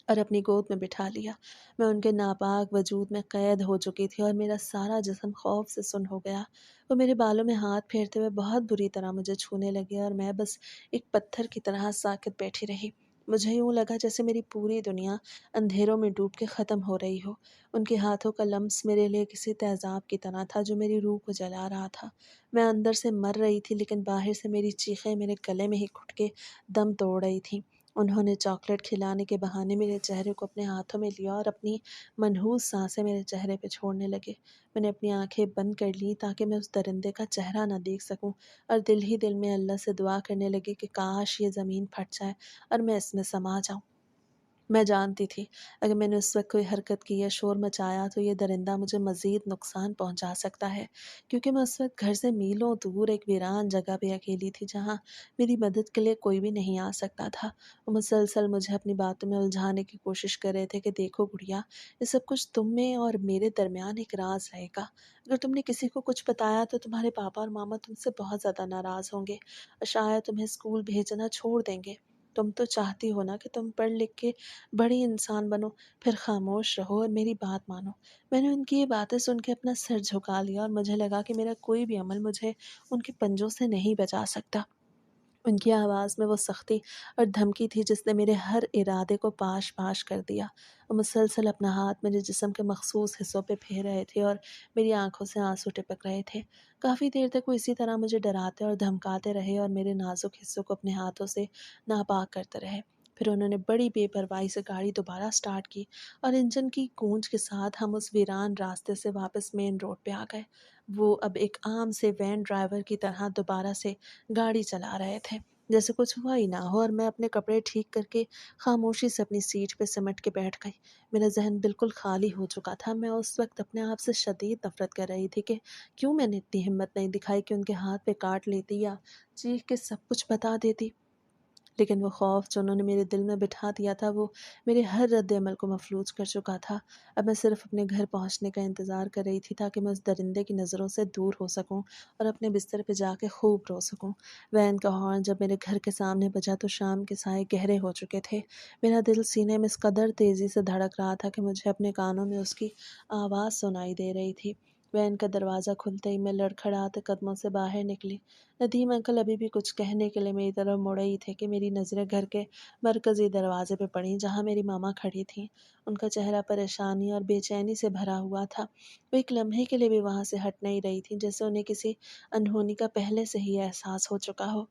Speaker 1: اور اپنی گود میں بٹھا لیا۔ میں ان کے ناپاک وجود میں قید ہو چکی تھی، اور میرا سارا جسم خوف سے سن ہو گیا۔ وہ میرے بالوں میں ہاتھ پھیرتے ہوئے بہت بری طرح مجھے چھونے لگے، اور میں بس ایک پتھر کی طرح ساکت بیٹھی رہی۔ مجھے یوں لگا جیسے میری پوری دنیا اندھیروں میں ڈوب کے ختم ہو رہی ہو۔ ان کے ہاتھوں کا لمس میرے لیے کسی تیزاب کی طرح تھا جو میری روح کو جلا رہا تھا۔ میں اندر سے مر رہی تھی، لیکن باہر سے میری چیخیں میرے گلے میں ہی گھٹ کے دم توڑ رہی تھیں۔ انہوں نے چاکلیٹ کھلانے کے بہانے میرے چہرے کو اپنے ہاتھوں میں لیا اور اپنی منحوس سانسیں میرے چہرے پہ چھوڑنے لگے۔ میں نے اپنی آنکھیں بند کر لیں تاکہ میں اس درندے کا چہرہ نہ دیکھ سکوں، اور دل ہی دل میں اللہ سے دعا کرنے لگی کہ کاش یہ زمین پھٹ جائے اور میں اس میں سما جاؤں۔ میں جانتی تھی اگر میں نے اس وقت کوئی حرکت کی یا شور مچایا تو یہ درندہ مجھے مزید نقصان پہنچا سکتا ہے، کیونکہ میں اس وقت گھر سے میلوں دور ایک ویران جگہ پہ اکیلی تھی جہاں میری مدد کے لیے کوئی بھی نہیں آ سکتا تھا۔ وہ مسلسل مجھے اپنی باتوں میں الجھانے کی کوشش کر رہے تھے کہ دیکھو گڑیا، یہ سب کچھ تم میں اور میرے درمیان ایک راز رہے گا۔ اگر تم نے کسی کو کچھ بتایا تو تمہارے پاپا اور ماما تم سے بہت زیادہ ناراض ہوں گے اور شاید تمہیں اسکول بھیجنا چھوڑ دیں گے۔ تم تو چاہتی ہو نا کہ تم پڑھ لکھ کے بڑی انسان بنو، پھر خاموش رہو اور میری بات مانو۔ میں نے ان کی یہ باتیں سن کے اپنا سر جھکا لیا، اور مجھے لگا کہ میرا کوئی بھی عمل مجھے ان کے پنجوں سے نہیں بچا سکتا۔ ان کی آواز میں وہ سختی اور دھمکی تھی جس نے میرے ہر ارادے کو پاش پاش کر دیا۔ وہ مسلسل اپنا ہاتھ میرے جسم کے مخصوص حصوں پہ پھیر رہے تھے اور میری آنکھوں سے آنسو ٹپک رہے تھے۔ کافی دیر تک وہ اسی طرح مجھے ڈراتے اور دھمکاتے رہے اور میرے نازک حصوں کو اپنے ہاتھوں سے ناپاک کرتے رہے۔ پھر انہوں نے بڑی بے پرواہی سے گاڑی دوبارہ سٹارٹ کی، اور انجن کی گونج کے ساتھ ہم اس ویران راستے سے واپس مین روڈ پہ آ گئے۔ وہ اب ایک عام سے وین ڈرائیور کی طرح دوبارہ سے گاڑی چلا رہے تھے جیسے کچھ ہوا ہی نہ ہو، اور میں اپنے کپڑے ٹھیک کر کے خاموشی سے اپنی سیٹ پہ سمٹ کے بیٹھ گئی۔ میرا ذہن بالکل خالی ہو چکا تھا۔ میں اس وقت اپنے آپ سے شدید نفرت کر رہی تھی کہ کیوں میں نے اتنی ہمت نہیں دکھائی کہ ان کے ہاتھ پہ کاٹ لیتی یا چیخ کے سب کچھ بتا دیتی۔ لیکن وہ خوف جو انہوں نے میرے دل میں بٹھا دیا تھا وہ میرے ہر رد عمل کو مفلوج کر چکا تھا۔ اب میں صرف اپنے گھر پہنچنے کا انتظار کر رہی تھی تاکہ میں اس درندے کی نظروں سے دور ہو سکوں اور اپنے بستر پہ جا کے خوب رو سکوں۔ وین کا ہارن جب میرے گھر کے سامنے بجا تو شام کے سائے گہرے ہو چکے تھے۔ میرا دل سینے میں اس قدر تیزی سے دھڑک رہا تھا کہ مجھے اپنے کانوں میں اس کی آواز سنائی دے رہی تھی، वैन का दरवाज़ा खुलते ही मैं लड़खड़ाते कदमों से बाहर निकली। नदीम अंकल अभी भी कुछ कहने के लिए मेरी तरफ मुड़े ही थे कि मेरी नज़रें घर के मरकज़ी दरवाजे पे पड़ीं जहाँ मेरी मामा खड़ी थीं। उनका चेहरा परेशानी और बेचैनी से भरा हुआ था। वो एक लम्हे के लिए भी वहाँ से हट नहीं रही थीं, जैसे उन्हें किसी अनहोनी का पहले से ही एहसास हो चुका हो।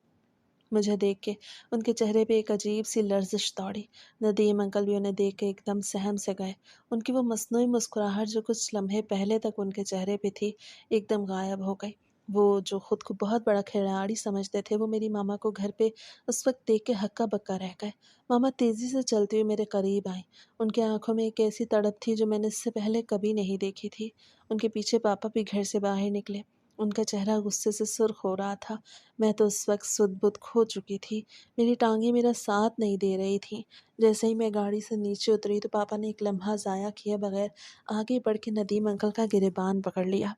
Speaker 1: मुझे देख के उनके चेहरे पे एक अजीब-सी लर्ज़िश दौड़ी। नदीम अंकल भी उन्हें देख के एकदम सहम से गए। उनकी वो मस्नूई मुस्कुराहट जो कुछ लम्हे पहले तक उनके चेहरे पे थी, एकदम गायब हो गई। वो जो खुद को बहुत बड़ा खिलाड़ी समझते थे, वो मेरी मामा को घर पे उस वक़्त देख के हक्का-बक्का रह गए। मामा तेज़ी से चलती हुई मेरे करीब आईं। उनकी आँखों में एक ऐसी तड़प थी जो मैंने इससे पहले कभी नहीं देखी थी। उनके पीछे पापा भी घर से बाहर निकले। उनका चेहरा गुस्से से सुर्ख हो रहा था। मैं तो उस वक़्त सुध-बुध खो चुकी थी। मेरी टाँगें मेरा साथ नहीं दे रही थीं। जैसे ही मैं गाड़ी से नीचे उतरी तो पापा ने एक लम्हा ज़ाया किए बगैर आगे बढ़ के नदीम अंकल का गिरेबान पकड़ लिया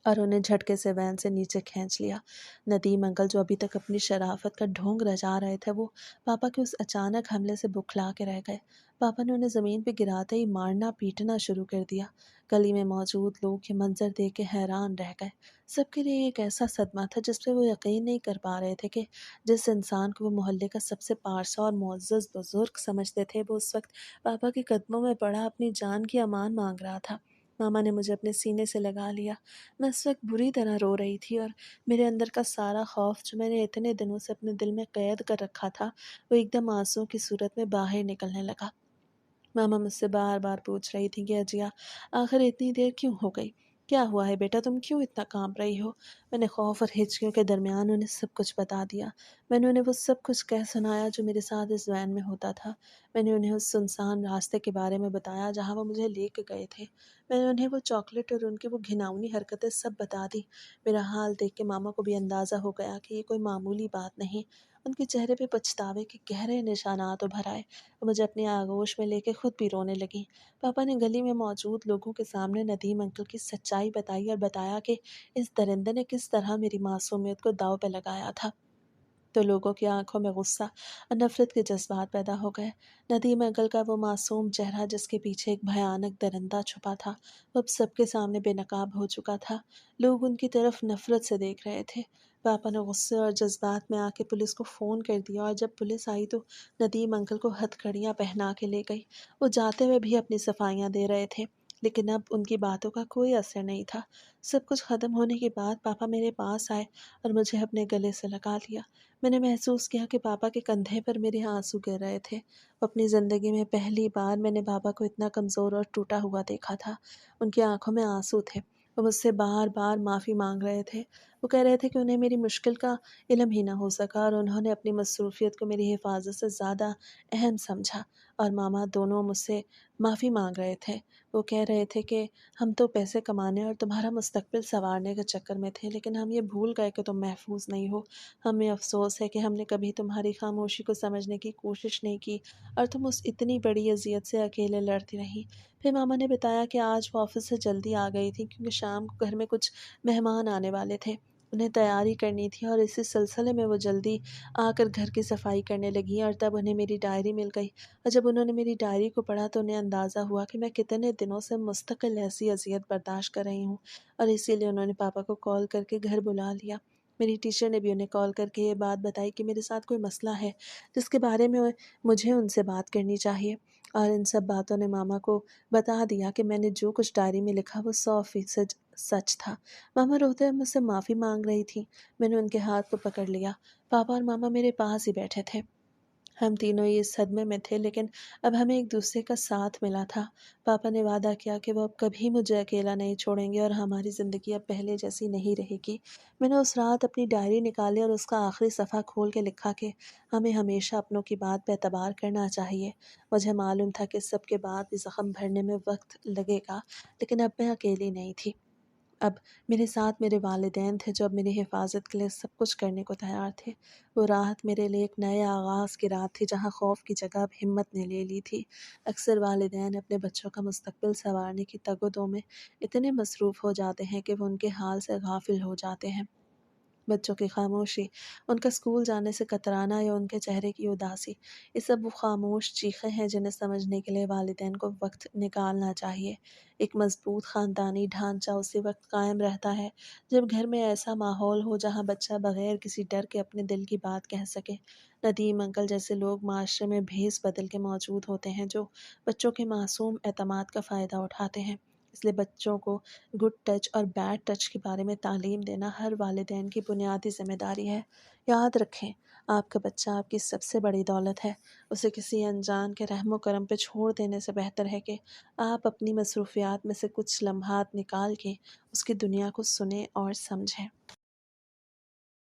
Speaker 1: और उन्हें झटके से वैन से नीचे खींच लिया। नदीम अंकल जो अभी तक अपनी शराफ़त का ढोंग रचा रहे थे, वो पापा के उस अचानक हमले से बौखला के रह गए। पापा ने उन्हें ज़मीन पे गिराते ही मारना-पीटना शुरू कर दिया। गली में मौजूद लोग ये मंज़र देख के हैरान रह गए। सबके लिए ये एक ऐसा सदमा था जिस पे वो यकीन नहीं कर पा रहे थे कि जिस इंसान को वो मोहल्ले का सबसे पारसा और मुअज़्ज़ज़ बुज़ुर्ग समझते थे, वो उस वक़्त पापा के कदमों में पड़ा अपनी जान की अमान माँग रहा था। मामा ने मुझे अपने सीने से लगा लिया। मैं उस वक़्त बुरी तरह रो रही थी और मेरे अंदर का सारा खौफ़ जो मैंने इतने दिनों से अपने दिल में कैद कर रखा था, वो एकदम आँसुओं की सूरत में बाहर निकलने लगा। मामा मुझसे बार-बार पूछ रही थीं कि अजिया, आखिर इतनी देर क्यों हो गई? क्या हुआ है बेटा, तुम क्यों इतना काँप रही हो? मैंने खौफ़ और हिचकियों के दरमियान उन्हें सब कुछ बता दिया। मैंने उन्हें वो सब कुछ कह सुनाया जो मेरे साथ इस वैन में होता था। मैंने उन्हें उस सुनसान रास्ते के बारे में बताया जहाँ वो मुझे लेके गए थे। मैंने उन्हें वो चॉकलेट और उनकी वो घिनौनी हरकतें सब बता दी। मेरा हाल देख के मामा को भी अंदाज़ा हो गया कि ये कोई मामूली बात नहीं। उनके चेहरे पे पछतावे के गहरे निशानात उभर आए। वो मुझे अपनी आगोश में लेके खुद भी रोने लगीं। पापा ने गली में मौजूद लोगों के सामने नदीम अंकल की सच्चाई बताई और बताया कि इस दरिंदे ने किस तरह मेरी मासूमियत को दाँव पे लगाया था। तो लोगों की आंखों में गुस्सा और नफरत के जज्बात पैदा हो गए। नदीम अंकल का वो मासूम चेहरा जिसके पीछे एक भयानक दरिंदा छुपा था, वो अब सबके सामने बेनकाब हो चुका था। लोग उनकी तरफ नफरत से देख रहे थे। पापा ने गुस्से और जज्बात में आके पुलिस को फ़ोन कर दिया और जब पुलिस आई तो नदीम अंकल को हथकड़ियाँ पहना के ले गई। वो जाते हुए भी अपनी सफाइयाँ दे रहे थे, लेकिन अब उनकी बातों का कोई असर नहीं था। सब कुछ ख़त्म होने के बाद पापा मेरे पास आए और मुझे अपने गले से लगा लिया। मैंने महसूस किया कि पापा के कंधे पर मेरे आंसू गिर रहे थे। अपनी ज़िंदगी में पहली बार मैंने पापा को इतना कमज़ोर और टूटा हुआ देखा था। उनकी आँखों में आंसू थे। वो मुझसे बार-बार माफ़ी माँग रहे थे। वो कह रहे थे कि उन्हें मेरी मुश्किल का इल्म ही ना हो सका और उन्होंने अपनी मसरूफ़ियत को मेरी हिफ़ाज़त से ज़्यादा अहम समझा। और मामा दोनों मुझसे माफ़ी माँग रहे थे। वो कह रहे थे कि हम तो पैसे कमाने और तुम्हारा मुस्तक़बिल सँवारने के चक्कर में थे, लेकिन हम ये भूल गए कि तुम महफ़ूज़ नहीं हो। हमें अफ़सोस है कि हमने कभी तुम्हारी ख़ामोशी को समझने की कोशिश नहीं की और तुम उस इतनी बड़ी अज़ियत से अकेले लड़ती रहीं। फिर मामा ने बताया कि आज वो ऑफ़िस से जल्दी आ गई थी क्योंकि शाम को घर में कुछ मेहमान आने वाले थे। उन्हें तैयारी करनी थी और इसी सिलसिले में वो जल्दी आकर घर की सफाई करने लगी और तब उन्हें मेरी डायरी मिल गई। और जब उन्होंने मेरी डायरी को पढ़ा तो उन्हें अंदाज़ा हुआ कि मैं कितने दिनों से मुस्तकिल ऐसी अज़ियत बर्दाश्त कर रही हूँ और इसीलिए उन्होंने पापा को कॉल करके घर बुला लिया। मेरी टीचर ने भी उन्हें कॉल करके ये बात बताई कि मेरे साथ कोई मसला है जिसके बारे में मुझे उनसे बात करनी चाहिए। और इन सब बातों ने मामा को बता दिया कि मैंने जो कुछ डायरी में लिखा वो 100% सच था। मामा रोते हुए मुझसे माफ़ी मांग रही थी। मैंने उनके हाथ को पकड़ लिया। पापा और मामा मेरे पास ही बैठे थे। हम तीनों ही इस सदमे में थे, लेकिन अब हमें एक दूसरे का साथ मिला था। पापा ने वादा किया कि वो अब कभी मुझे अकेला नहीं छोड़ेंगे और हमारी ज़िंदगी अब पहले जैसी नहीं रहेगी। मैंने उस रात अपनी डायरी निकाली और उसका आखिरी सफ़ा खोल के लिखा कि हमें हमेशा अपनों की बात पे एतबार करना चाहिए। मुझे मालूम था कि इस सब के बाद भी ज़ख्म भरने में वक्त लगेगा, लेकिन अब मैं अकेली नहीं थी। अब मेरे साथ मेरे वालिदैन थे जो अब मेरी हिफ़ाज़त के लिए सब कुछ करने को तैयार थे। वो रात मेरे लिए एक नए आगाज़ की रात थी जहाँ ख़ौफ़ की जगह अब हिम्मत ने ले ली थी। अक्सर वालिदैन अपने बच्चों का मुस्तक़बिल सँवारने की तगोदों में इतने मसरूफ़ हो जाते हैं कि वो उनके हाल से गाफ़िल हो जाते हैं। بچوں کی خاموشی، ان کا اسکول جانے سے کترانا یا ان کے چہرے کی اداسی، یہ سب وہ خاموش چیخیں ہیں جنہیں سمجھنے کے لیے والدین کو وقت نکالنا چاہیے۔ ایک مضبوط خاندانی ڈھانچہ اسی وقت قائم رہتا ہے جب گھر میں ایسا ماحول ہو جہاں بچہ بغیر کسی ڈر کے اپنے دل کی بات کہہ سکے۔ ندیم انکل جیسے لوگ معاشرے میں بھیس بدل کے موجود ہوتے ہیں جو بچوں کے معصوم اعتماد کا فائدہ اٹھاتے ہیں۔ اس لیے بچوں کو گڈ ٹچ اور بیڈ ٹچ کے بارے میں تعلیم دینا ہر والدین کی بنیادی ذمہ داری ہے۔ یاد رکھیں، آپ کا بچہ آپ کی سب سے بڑی دولت ہے۔ اسے کسی انجان کے رحم و کرم پہ چھوڑ دینے سے بہتر ہے کہ آپ اپنی مصروفیات میں سے کچھ لمحات نکال کے اس کی دنیا کو سنیں اور سمجھیں۔